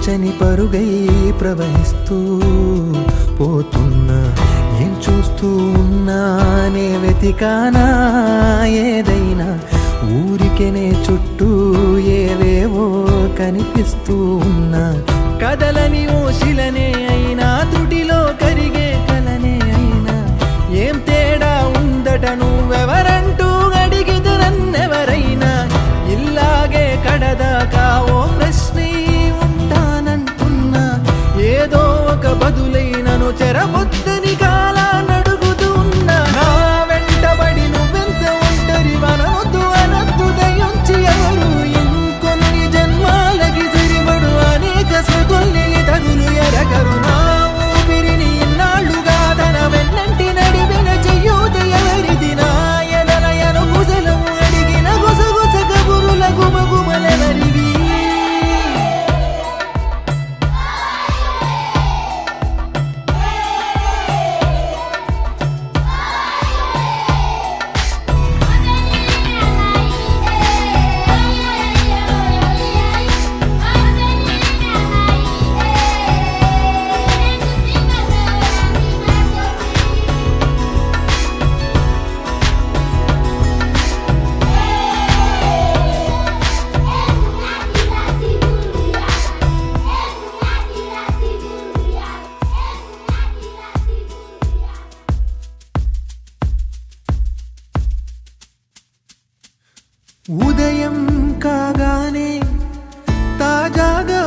ఆశని పరుగై ప్రవహిస్తూ పోతున్నా, ఏం చూస్తూ ఉన్నానే వెతికానా ఏదైనా, ఊరికెనే చుట్టూ ఏవేవో కనిపిస్తూ ఉన్నా, కదలని ఓశిలనే అయినా తుడిలో కరిగే కలనే అయినా, ఏం తేడా ఉందట నువ్వెవరంటూ అడిగితే నన్నెవరైనా, ఇల్లాగే కడదాకా ఓ ప్రశ్నే ఉంటానంటున్నా, ఏదో ఒక బదులైనను చెరబొద్దని కాలానడుగుతూ ఉన్నా, నా వెంటబడి నువ్వెంత ఒంటరి వనవద్దు అనద్దు దయించి ఎవరు, ఇంకొన్ని జన్మాలకి సరిపడు అనేక స్మృతుల్ని తగులు ఎరగరు, నా ఊపిరిని ఇన్నాళ్ళుగా తన వెన్నంటి నడిపిన చెయ్యూత ఎవరిది, నా ఎదలయను గుసలము అడిగిన గుసగుస కబురుల గుమగుమలెవరివి. ఉదయం కాగానే తాజాగా